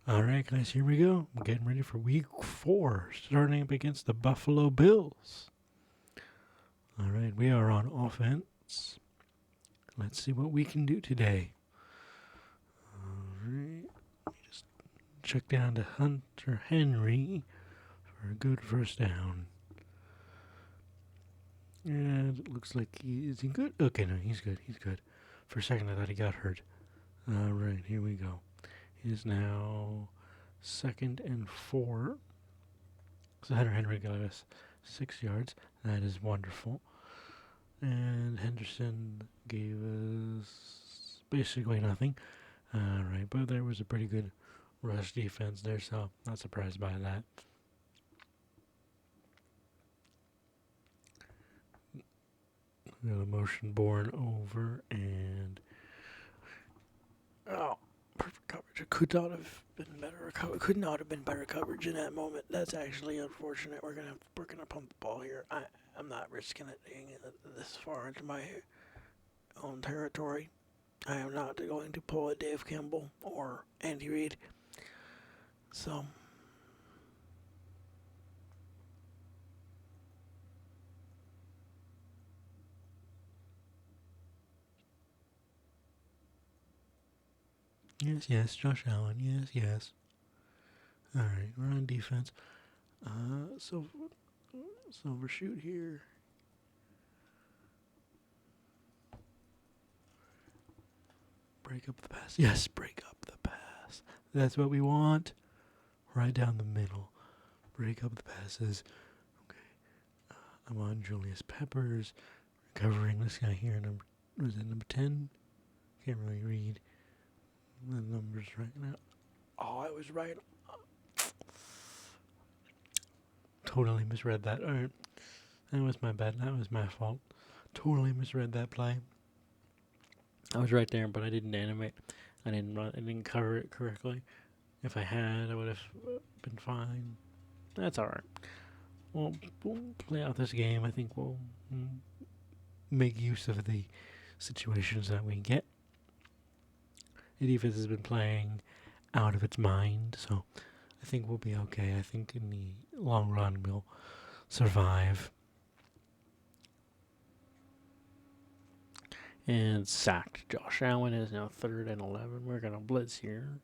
All right, guys, here we go. I'm getting ready for week 4, starting up against the Buffalo Bills. All right, we are on offense. Let's see what we can do today. All right, just check down to Hunter Henry for a good first down. And it looks like is he good? Okay, no, he's good. He's good. For a second, I thought he got hurt. All right, here we go. It is now 2nd and 4. So Hunter Henry got us 6 yards. That is wonderful. And Henderson gave us basically nothing. Alright, but there was a pretty good rush defense there, so not surprised by that. Got a motion born over and oh, perfect coverage. It could not have been better. Could not have been better coverage in that moment. That's actually unfortunate. We're gonna pump the ball here. I'm not risking it being this far into my own territory. I am not going to pull a Dave Campbell or Andy Reid. So, yes, Josh Allen, yes. All right, we're on defense. So overshoot here. Break up the pass. Yes, break up the pass. That's what we want. Right down the middle. Break up the passes. Okay. I'm on Julius Peppers. Recovering this guy here. Was it number 10? Can't really read the numbers right now. Oh, I was right. Totally misread that. Alright. That was my bad. That was my fault. Totally misread that play. I was right there, but I didn't animate. I didn't cover it correctly. If I had, I would have been fine. That's alright. We'll play out this game. I think we'll make use of the situations that we get. The defense has been playing out of its mind, so I think we'll be okay. I think in the long run we'll survive. And sacked. Josh Allen is now 3rd and 11. We're going to blitz here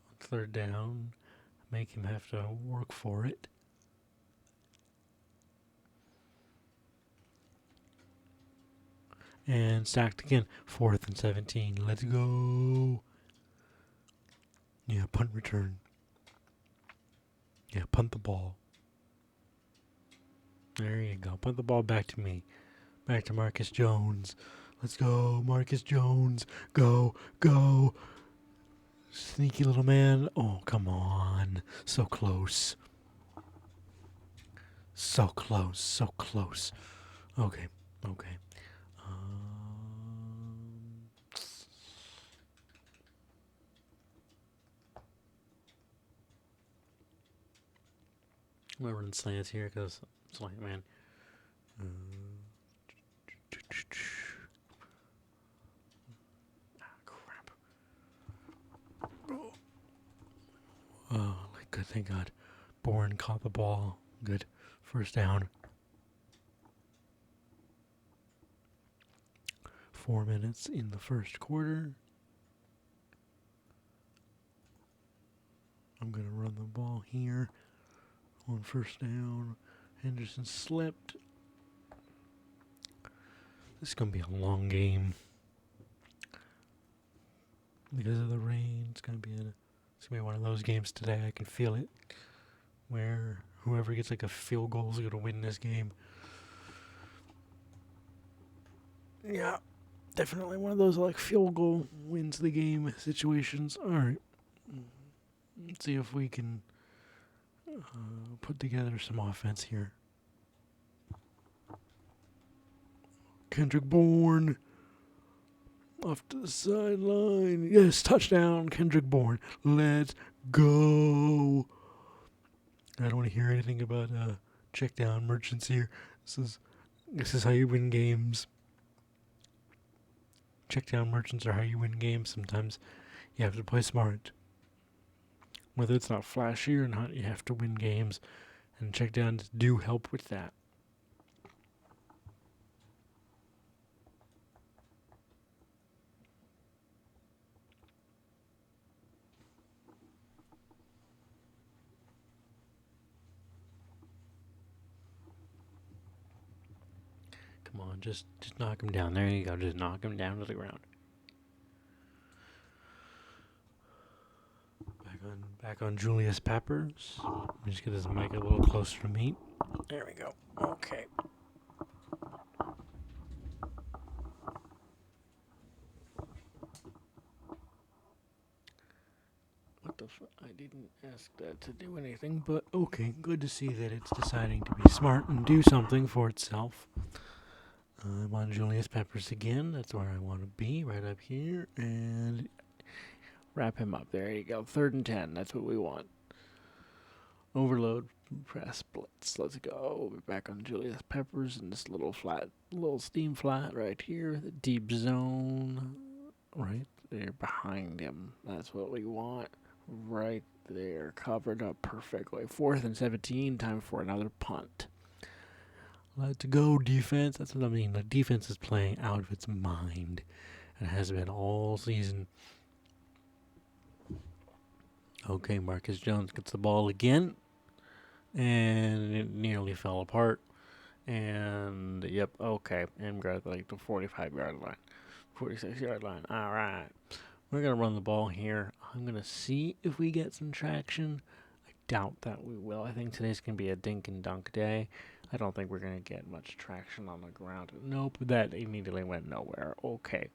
on 3rd down. Make him have to work for it. And sacked again. 4th and 17. Let's go. Yeah, punt return. Yeah, punt the ball. There you go. Punt the ball back to me. Back to Marcus Jones. Let's go, Marcus Jones. Go. Sneaky little man. Oh, come on. So close. So close. Okay. I'm gonna run slants here because it's like, man. Crap. Oh, good, thank God. Bourne caught the ball. Good. First down. 4 minutes in the first quarter. I'm going to run the ball here on first down. Henderson slipped. This is going to be a long game. Because of the rain, it's going to be one of those games today. I can feel it. Where whoever gets like a field goal is going to win this game. Yeah, definitely one of those like field goal wins the game situations. All right. Let's see if we can put together some offense here. Kendrick Bourne off to the sideline. Yes, touchdown, Kendrick Bourne. Let's go. I don't want to hear anything about check down merchants here. This is how you win games. Check down merchants are how you win games. Sometimes you have to play smart. Whether it's not flashy or not, you have to win games, and checkdowns do help with that. Come on, just knock him down. There you go. Just knock him down to the ground. Back on Julius Peppers. Just get his mic a little closer to me. There we go. Okay. What the fuck? I didn't ask that to do anything, but okay. Good to see that it's deciding to be smart and do something for itself. I'm on Julius Peppers again. That's where I want to be, right up here. And wrap him up. There you go. 3rd and 10. That's what we want. Overload, press, blitz. Let's go. We're back on Julius Peppers in this little steam flat right here. The deep zone right there behind him. That's what we want. Right there. Covered up perfectly. 4th and 17. Time for another punt. Let's go, defense. That's what I mean. The defense is playing out of its mind. It has been all season. Okay, Marcus Jones gets the ball again. And it nearly fell apart. And, yep, okay. And we're at like the 45-yard line. 46-yard line. All right. We're going to run the ball here. I'm going to see if we get some traction. I doubt that we will. I think today's going to be a dink and dunk day. I don't think we're going to get much traction on the ground. Nope, that immediately went nowhere. Okay.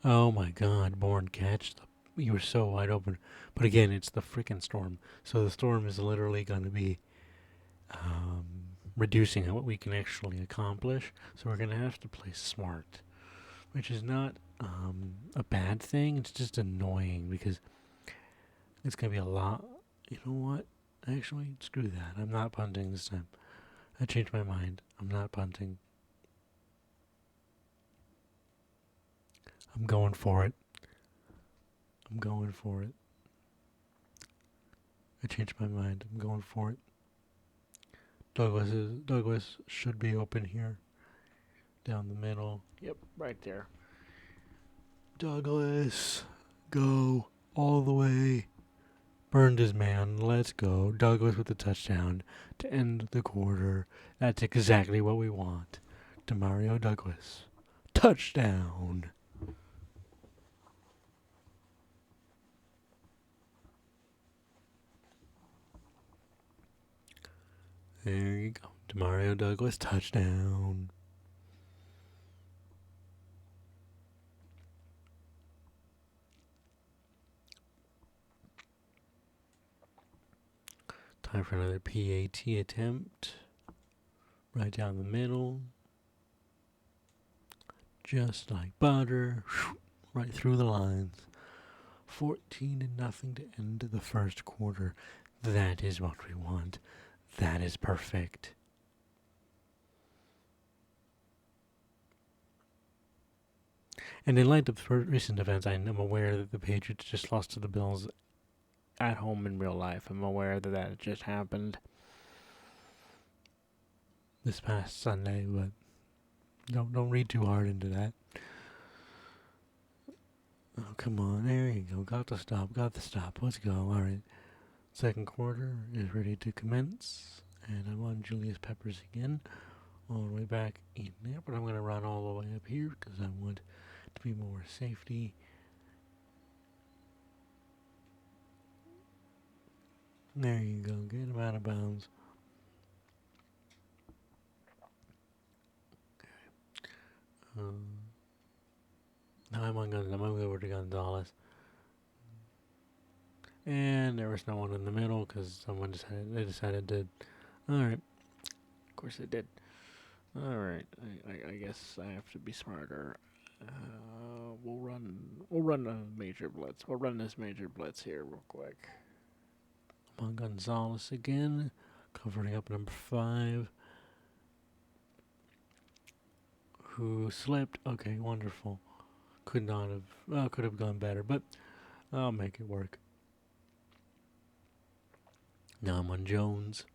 Oh my god, Born catch. You were so wide open. But again, it's the freaking storm. So the storm is literally going to be reducing what we can actually accomplish. So we're going to have to play smart, which is not a bad thing. It's just annoying because it's going to be a lot. You know what? Actually, screw that. I'm not punting this time. I changed my mind. I'm not punting. I'm going for it. I'm going for it. I changed my mind. I'm going for it. Douglas should be open here. Down the middle. Yep, right there. Douglas, go all the way. Burned his man. Let's go. Douglas with the touchdown to end the quarter. That's exactly what we want. Demario Douglas. Touchdown. There you go. Demario Douglas, touchdown. Time for another PAT attempt. Right down the middle. Just like butter. Right through the lines. 14-0 to end the first quarter. That is what we want. That is perfect. And in light of recent events, I am aware that the Patriots just lost to the Bills at home in real life. I'm aware that that just happened this past Sunday, but don't read too hard into that. Oh, come on. There you go. Got the stop. Let's go. All right. Second quarter is ready to commence. And I'm on Julius Peppers again. All the way back in there. But I'm going to run all the way up here because I want to be more safety. There you go. Get him out of bounds. Okay. Now I'm on Gonzalez. I'm going over to Gonzalez. And there was no one in the middle because they decided to. Alright. Of course they did. Alright. I guess I have to be smarter. We'll run a major blitz. We'll run this major blitz here real quick. Come on, Gonzalez again. Covering up number 5. Who slipped. Okay, wonderful. Could not have, well, could have gone better, but I'll make it work. Now I'm on Jones.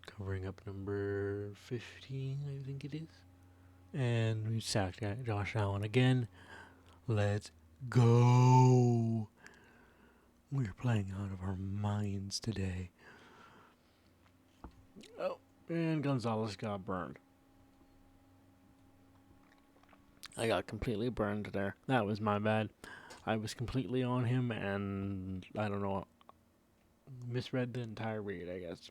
Covering up number 15, I think it is. And we sacked Josh Allen again. Let's go. We're playing out of our minds today. Oh, and Gonzalez got burned. I got completely burned there. That was my bad. I was completely on him, and I don't know, misread the entire read, I guess.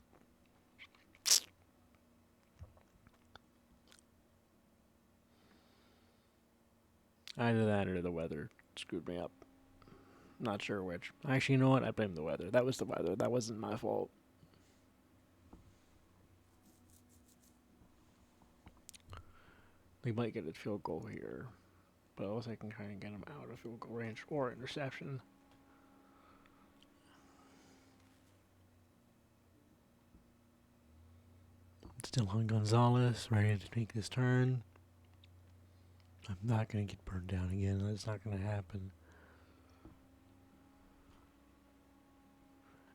Either that or the weather screwed me up. Not sure which. Actually, you know what? I blame the weather. That was the weather. That wasn't my fault. They might get a field goal here, but also I can kind of get them out of field goal range or interception. Still on Gonzalez, ready to take this turn. I'm not going to get burned down again. That's not going to happen.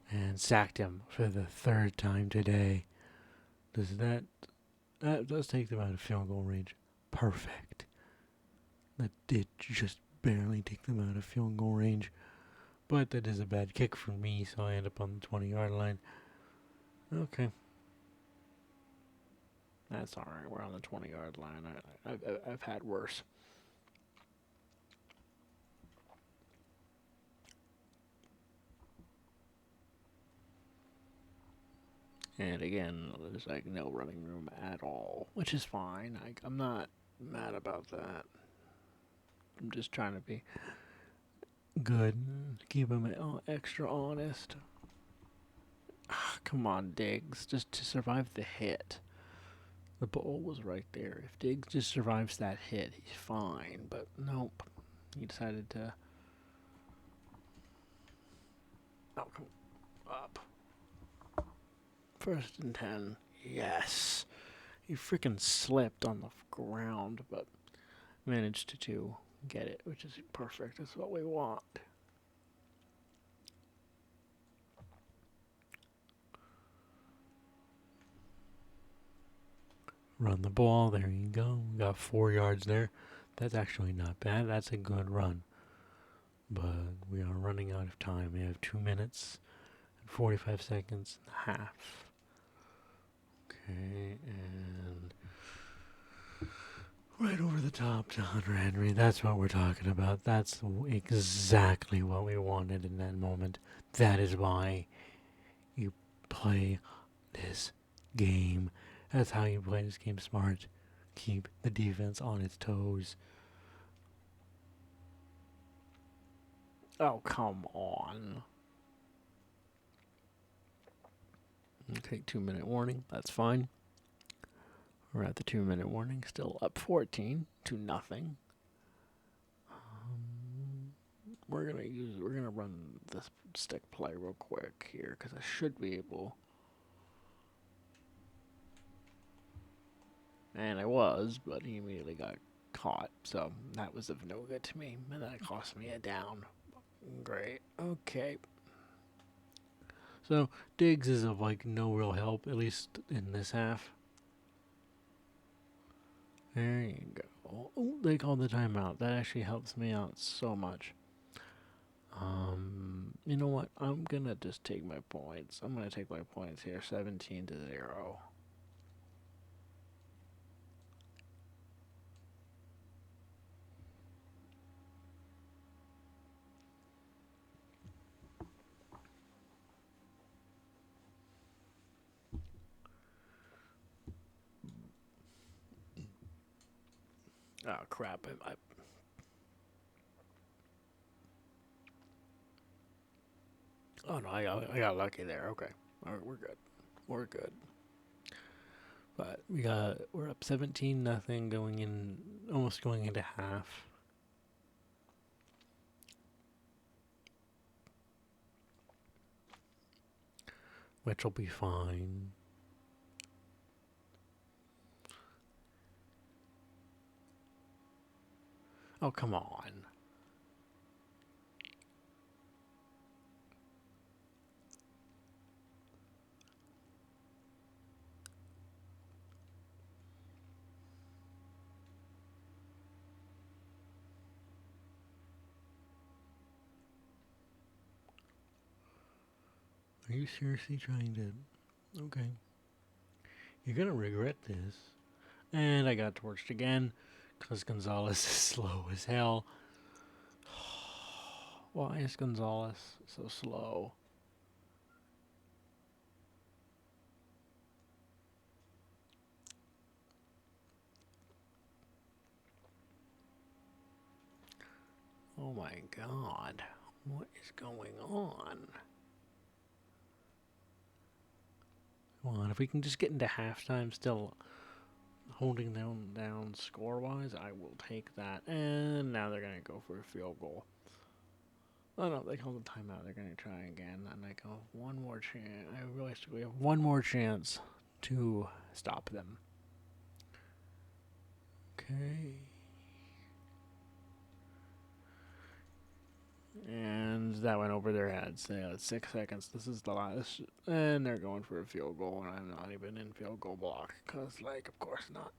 And sacked him for the 3rd time today. That does take them out of field goal range. Perfect. That did just barely take them out of field goal range. But that is a bad kick for me, so I end up on the 20-yard line. Okay. That's alright. We're on the 20-yard line. I've had worse. And again, there's like no running room at all, which is fine. I'm not mad about that. I'm just trying to be good, keep him extra honest. Come on, Diggs, just to survive the hit. The ball was right there. If Diggs just survives that hit, he's fine. But nope, he decided to. Oh, come up. 1st and 10. Yes. He freaking slipped on the ground, but managed to get it, which is perfect. That's what we want. Run the ball. There you go. We got 4 yards there. That's actually not bad. That's a good run. But we are running out of time. We have 2 minutes and 45 seconds and a half. Okay, and right over the top to Hunter Henry. That's what we're talking about. That's exactly what we wanted in that moment. That is why you play this game. That's how you play this game smart. Keep the defense on its toes. Oh, come on. Okay, 2-minute warning. That's fine. We're at the 2-minute warning. Still up 14 to nothing. We're gonna run this stick play real quick here because I should be able. And I was, but he immediately got caught. So that was of no good to me, and that cost me a down. Great. Okay. So Diggs is of like no real help, at least in this half. There you go. Oh, they called the timeout. That actually helps me out so much. You know what? I'm gonna just take my points. I'm gonna take my points here, 17-0. Oh crap! Oh no! I got lucky there. Okay, all right, we're good. We're good. But we're up 17-0 going in, almost going into half. which will be fine. Oh, come on. Are you seriously trying to... Okay. You're gonna regret this. And I got torched again, because Gonzalez is slow as hell. Why is Gonzalez so slow? Oh my god. What is going on? Come on, if we can just get into halftime still holding them down score-wise, I will take that. And now they're going to go for a field goal. Oh no, they called the timeout. They're going to try again. And I go, one more chance. I realistically have one more chance to stop them. Okay. And that went over their heads. They had 6 seconds. This is the last. And they're going for a field goal. And I'm not even in field goal block. Because, like, of course not.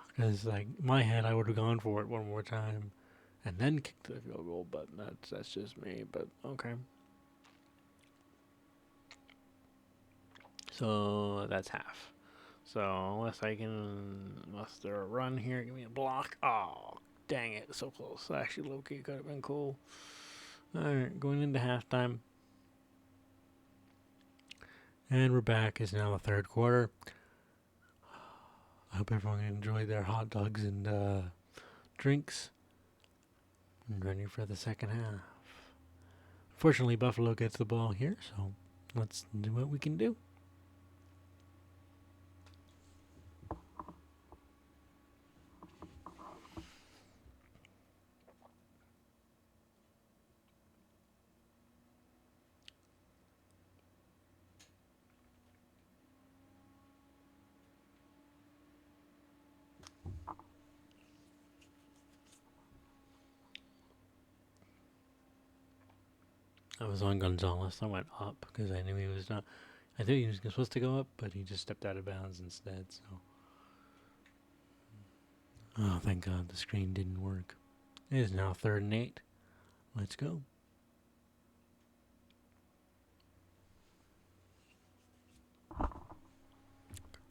Because, like, my head, I would have gone for it one more time. And then kicked the field goal. But that's just me. But, okay. So, that's half. So, unless they're a run here, give me a block. Oh, dang it, so close. Actually, low-key could have been cool. Alright, going into halftime. And we're back. It's now the third quarter. I hope everyone enjoyed their hot dogs and drinks. And ready for the second half. Fortunately, Buffalo gets the ball here, so let's do what we can do. I was on Gonzalez. I went up because I knew he was not. I thought he was supposed to go up, but he just stepped out of bounds instead. So, oh, thank God the screen didn't work. It is now 3rd and 8. Let's go.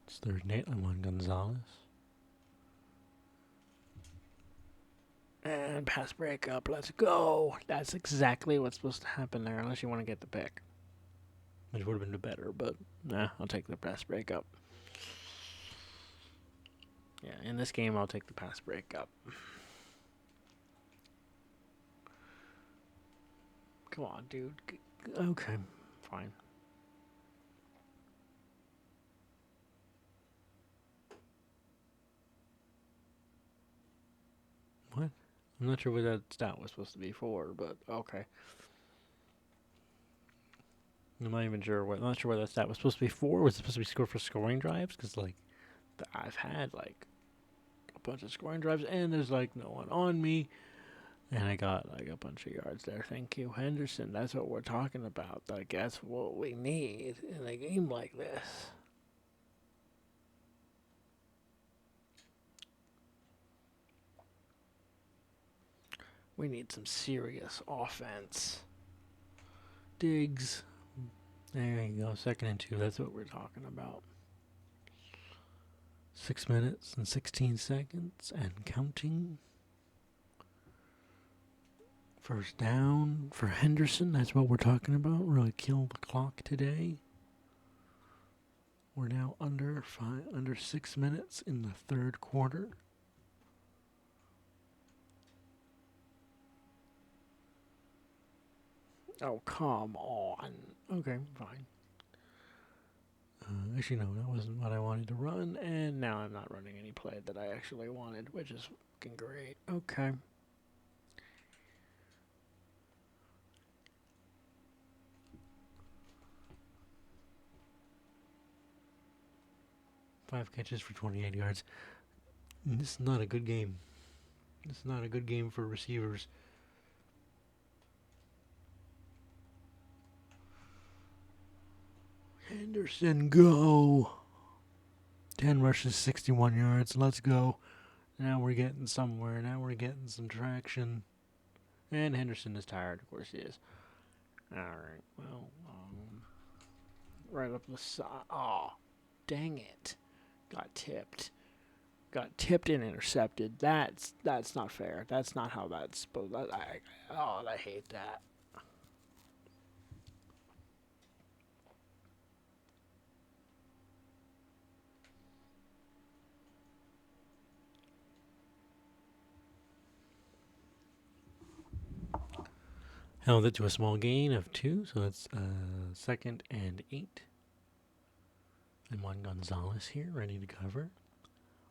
It's 3rd and 8. I'm on Gonzalez. And pass break up. Let's go. That's exactly what's supposed to happen there, unless you want to get the pick. Which would have been better, but nah, I'll take the pass break up. Yeah, in this game, I'll take the pass break up. Come on, dude. Okay, fine. What? I'm not sure what that stat was supposed to be for, but okay. I'm not even sure what. I'm not sure what that stat was supposed to be for. Was it supposed to be scored for scoring drives? Because like, I've had like a bunch of scoring drives, and there's like no one on me, and I got like a bunch of yards there. Thank you, Henderson. That's what we're talking about. Like that's what we need in a game like this. We need some serious offense. Diggs. There you go. 2nd and 2. That's what we're talking about. 6 minutes and 16 seconds and counting. First down for Henderson. That's what we're talking about. Really kill the clock today. We're now under 6 minutes in the 3rd quarter. Oh, come on. Okay, fine. Actually, no, that wasn't what I wanted to run, and now I'm not running any play that I actually wanted, which is fucking great. Okay. 5 catches for 28 yards. This is not a good game. This is not a good game for receivers. Henderson, go! 10 rushes, 61 yards. Let's go. Now we're getting somewhere. Now we're getting some traction. And Henderson is tired. Of course he is. Alright, well, right up the side. Oh, dang it. Got tipped. Got tipped and intercepted. That's not fair. That's not how that's supposed to. I hate that. Held it to a small gain of 2, so it's 2nd and 8. I'm on Gonzalez here, ready to cover.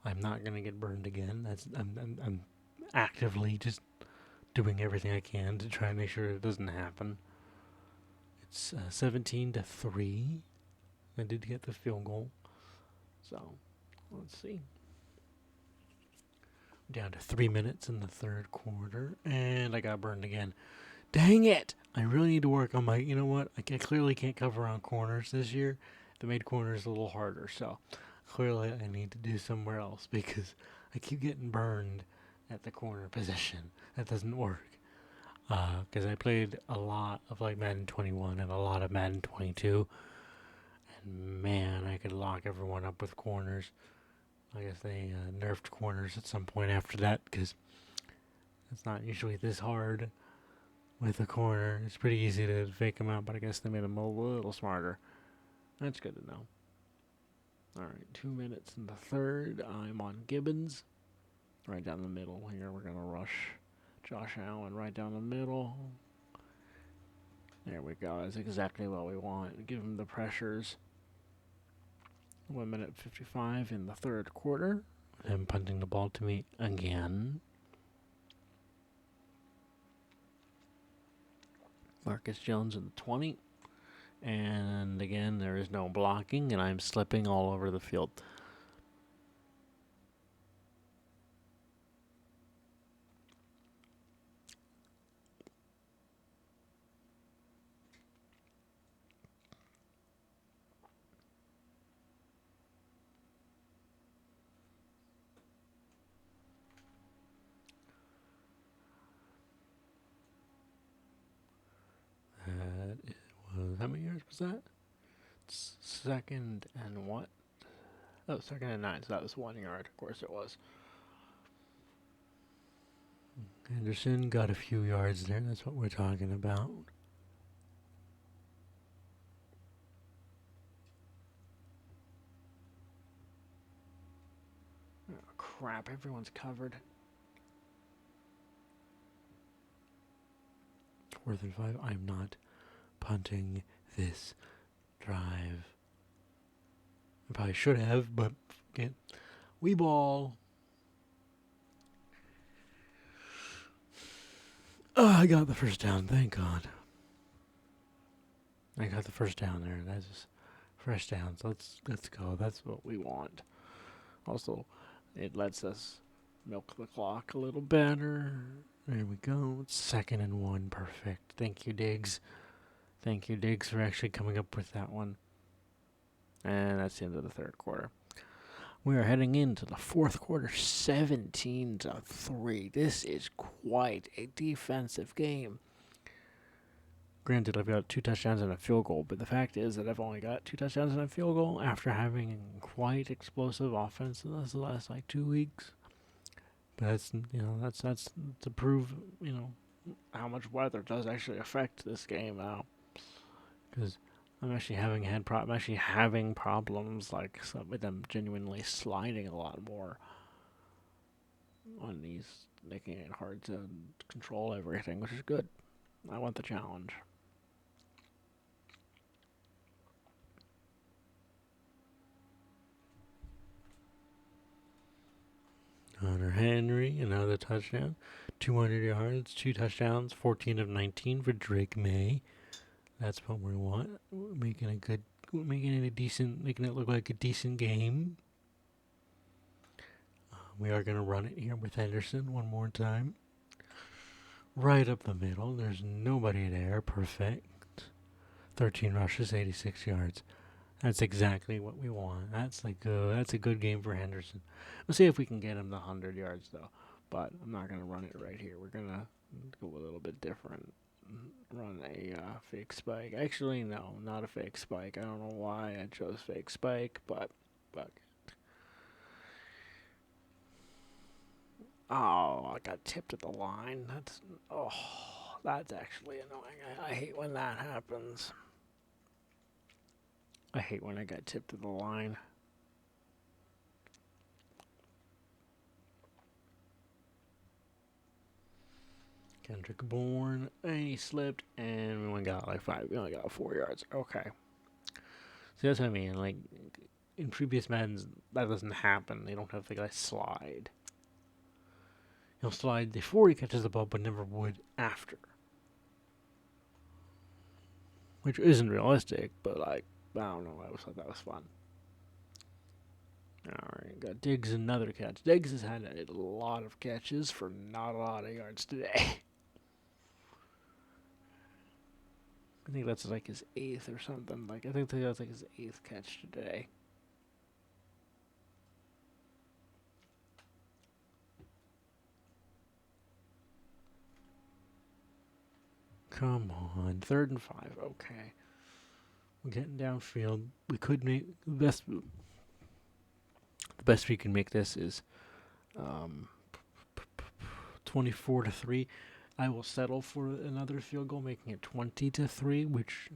I'm not gonna get burned again. I'm actively just doing everything I can to try and make sure it doesn't happen. It's 17-3. I did get the field goal, so let's see. Down to 3 minutes in the third quarter, and I got burned again. Dang it! I really need to work on my. You know what? I clearly can't cover on corners this year. They made corners a little harder, so clearly I need to do somewhere else because I keep getting burned at the corner position. That doesn't work. Because I played a lot of like Madden 21 and a lot of Madden 22, and man, I could lock everyone up with corners. I guess they nerfed corners at some point after that because it's not usually this hard. With a corner, it's pretty easy to fake them out, but I guess they made them a little smarter. That's good to know. Alright, 2 minutes in the third. I'm on Gibbons. Right down the middle here. We're going to rush Josh Allen right down the middle. There we go. That's exactly what we want. Give him the pressures. 1 minute 55 in the third quarter. Him punting the ball to me again. Marcus Jones in the 20. And again, there is no blocking, and I'm slipping all over the field. How many yards was that? It's 2nd and what? Oh, 2nd and 9, so that was 1 yard. Of course it was. Anderson got a few yards there. That's what we're talking about. Oh, crap. Everyone's covered. 4th and 5. I'm not punting this drive. I probably should have, but get we ball. Oh, I got the first down. Thank God. I got the first down there. That's just fresh downs. Let's go. That's what we want. Also, it lets us milk the clock a little better. There we go. It's 2nd and 1. Perfect. Thank you, Diggs. Thank you, Diggs, for actually coming up with that one. And that's the end of the third quarter. We are heading into the fourth quarter, 17-3. This is quite a defensive game. Granted, I've got 2 touchdowns and a field goal, but the fact is that I've only got 2 touchdowns and a field goal after having quite explosive offense in the last 2 weeks. But that's that's to prove how much weather does actually affect this game now. Because I'm actually having problems with them genuinely sliding a lot more on these, making it hard to control everything, which is good. I want the challenge. Hunter Henry, another touchdown. 200 yards, 2 touchdowns, 14 of 19 for Drake May. That's what we want. Making it look like a decent game. We are going to run it here with Henderson one more time. Right up the middle. There's nobody there. Perfect. 13 rushes, 86 yards. That's exactly what we want. That's a good game for Henderson. We'll see if we can get him the 100 yards though. But I'm not gonna run it right here. We're gonna go a little bit different. Run a fake spike. Actually, no, not a fake spike. I don't know why I chose fake spike, but fuck it. Oh, I got tipped at the line. That's actually annoying. I hate when that happens. I hate when I got tipped at the line. Kendrick Bourne, and he slipped, and we only got like 5. We only got 4 yards. Okay. So that's what I mean. Like in previous Maddens, that doesn't happen. They don't have the guy slide. He'll slide before he catches the ball, but never would after. Which isn't realistic, but like, I don't know. I thought that was fun. Alright, got Diggs another catch. Diggs has had a lot of catches for not a lot of yards today. I think that's like his 8th or something. Like I think that's like his 8th catch today. Come on, 3rd and 5. Okay, we're getting downfield. We could make the best. The best we can make this is 24-3. I will settle for another field goal, making it 20-3, which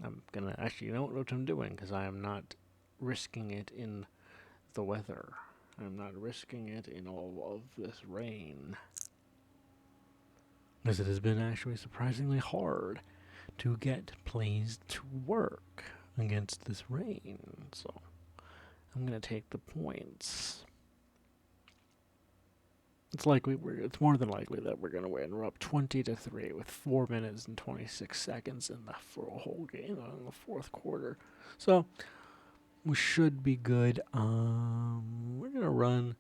I'm gonna actually, you know what I'm doing, because I am not risking it in the weather. I'm not risking it in all of this rain, because it has been actually surprisingly hard to get plays to work against this rain. So I'm gonna take the points. It's more than likely that we're gonna win. We're up 20-3 with 4 minutes and 26 seconds for a whole game in the 4th quarter. So we should be good. We're gonna run.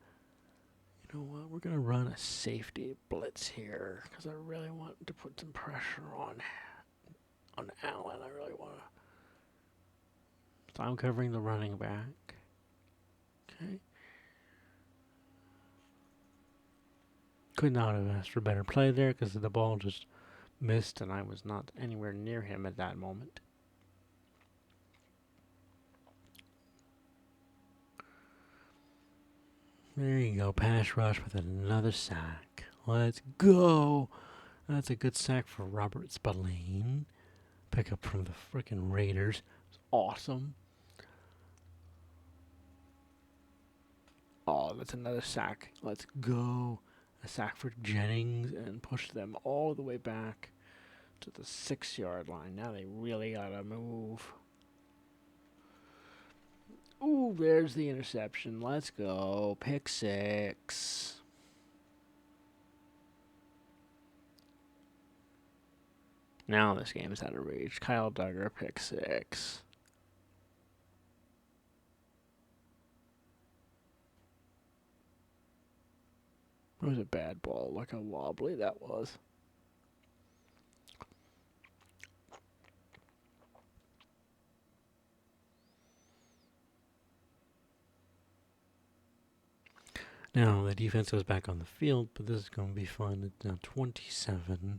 You know what? We're gonna run a safety blitz here because I really want to put some pressure on Allen. I really want to. So I'm covering the running back. Okay. Could not have asked for better play there because the ball just missed and I was not anywhere near him at that moment. There you go. Pass rush with another sack. Let's go. That's a good sack for Robert Spillane. Pick up from the freaking Raiders. It's awesome. Oh, that's another sack. Let's go. A sack for Jennings and push them all the way back to the 6-yard line. Now they really gotta move. Ooh, there's the interception. Let's go. Pick 6. Now this game is out of reach. Kyle Duggar, pick 6. It was a bad ball. Look how wobbly that was. Now the defense goes back on the field, but this is going to be fun. It's now 27-3.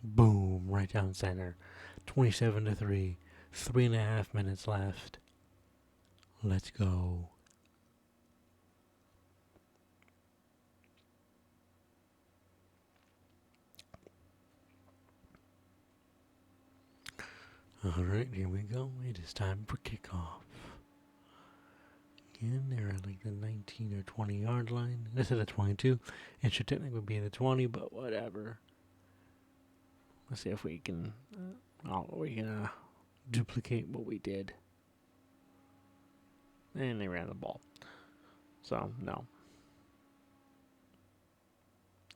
Boom, right down center. 27-3. 3.5 minutes left. Let's go. Alright, here we go. It is time for kickoff. Again, they're at like the 19 or 20 yard line. This is a 22. It should technically be the 20, but whatever. Let's see if we can duplicate what we did. And they ran the ball. So, no.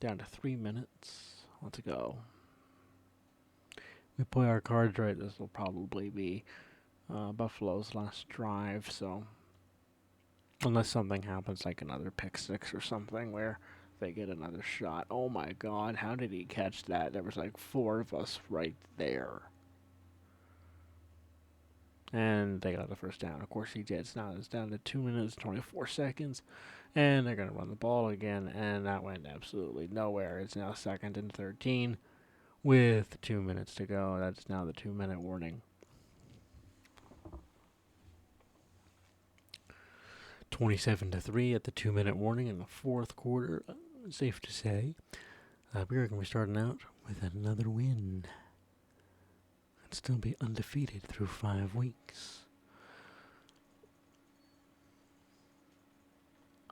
Down to 3 minutes. Let's go. We play our cards right. This will probably be Buffalo's last drive, so unless something happens like another pick six or something where they get another shot. Oh my god, how did he catch that? There was like 4 of us right there. And they got the first down. Of course he did. Now it's down to 2 minutes, 24 seconds. And they're going to run the ball again. And that went absolutely nowhere. It's now 2nd and 13 with 2 minutes to go. That's now the 2-minute warning. 27-3 at the 2-minute warning in the 4th quarter. Safe to say. We're going to be starting out with another win. And still be undefeated through 5 weeks.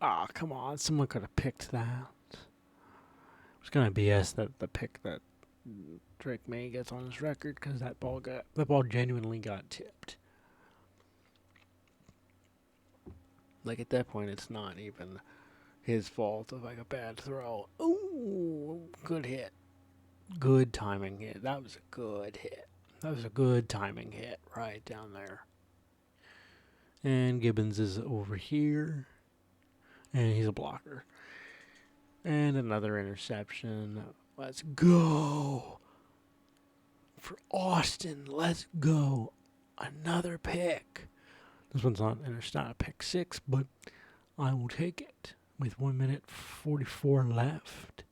Ah, come on. Someone could have picked that. It was kind of BS that the pick that Drake May gets on his record because that ball genuinely got tipped. Like at that point, it's not even his fault of like a bad throw. Ooh, good hit. Good timing hit. That was a good hit. That was a good timing hit right down there. And Gibbons is over here. And he's a blocker. And another interception. Let's go. For Austin, let's go. Another pick. This one's not a pick six, but I will take it with 1 minute 44 left.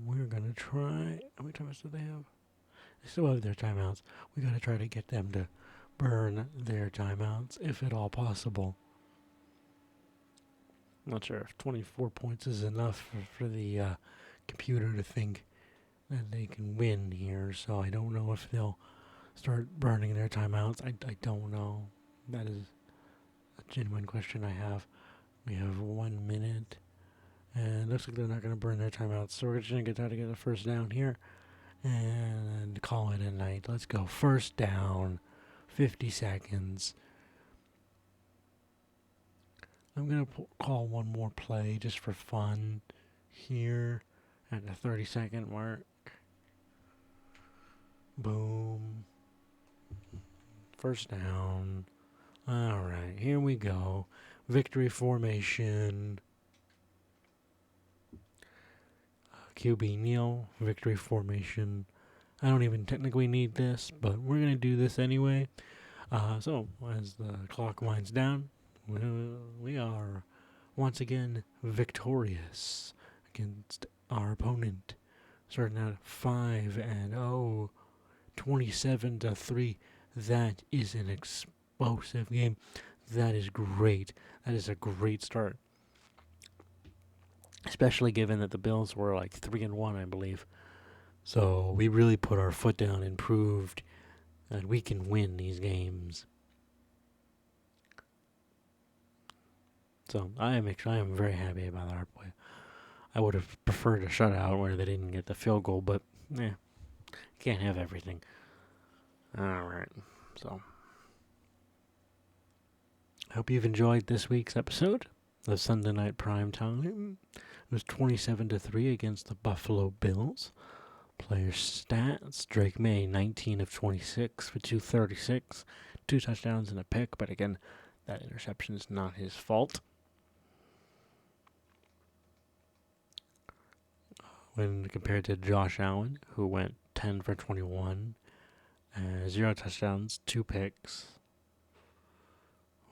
We're going to try. How many timeouts do they have? They still have their timeouts. We got to try to get them to burn their timeouts, if at all possible. I'm not sure if 24 points is enough for the computer to think that they can win here, so I don't know if they'll start burning their timeouts. I don't know. That is a genuine question I have. We have 1 minute, and it looks like they're not going to burn their timeouts, so we're just going to try to get a first down here and call it a night. Let's go. First down, 50 seconds. I'm going to call one more play just for fun here at the 30-second mark. Boom. First down. All right, here we go. Victory formation. QB kneel. Victory formation. I don't even technically need this, but we're going to do this anyway. So, as the clock winds down, we are once again victorious against our opponent. Starting out 5-0, 27-3. That is an explosive game. That is great. That is a great start. Especially given that the Bills were like 3-1, I believe. So we really put our foot down and proved that we can win these games. So I am very happy about our play. I would have preferred a shutout where they didn't get the field goal, but can't have everything. All right, so I hope you've enjoyed this week's episode of Sunday Night Prime Time. It was 27-3 against the Buffalo Bills. Player stats: Drake May, 19 of 26 for 236, 2 touchdowns and a pick. But again, that interception is not his fault. When compared to Josh Allen, who went 10 for 21, 0 touchdowns, 2 picks,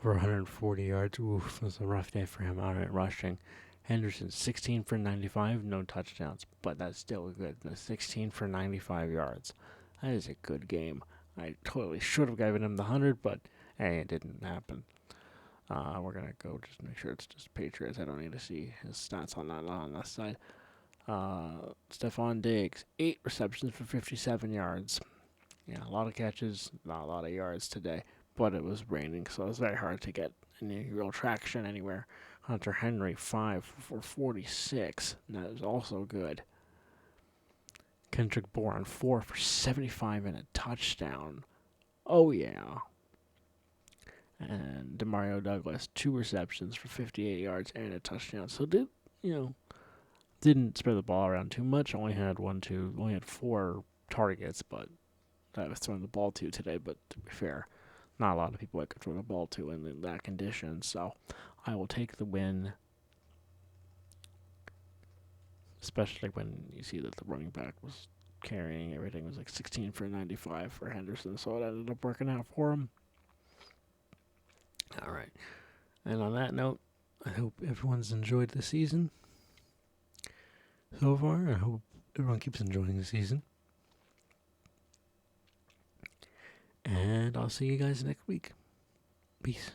for 140 yards. Oof, it was a rough day for him out at rushing. Henderson, 16 for 95, no touchdowns, but that's still good. 16 for 95 yards. That is a good game. I totally should have given him the 100, but hey, it didn't happen. We're going to go just make sure it's just Patriots. I don't need to see his stats on that side. Stephon Diggs, 8 receptions for 57 yards. Yeah, a lot of catches, not a lot of yards today, but it was raining, so it was very hard to get any real traction anywhere. Hunter Henry, 5 for 46. That is also good. Kendrick Bourne, 4 for 75 and a touchdown. Oh, yeah. And Demario Douglas, 2 receptions for 58 yards and a touchdown. So, didn't spread the ball around too much. Only had 4 targets, but that I was throwing the ball to today, but to be fair, not a lot of people I could throw the ball to in that condition, so I will take the win, especially when you see that the running back was carrying everything. It was like 16 for 95 for Henderson, so it ended up working out for him. All right. And on that note, I hope everyone's enjoyed the season so far. I hope everyone keeps enjoying the season. And I'll see you guys next week. Peace.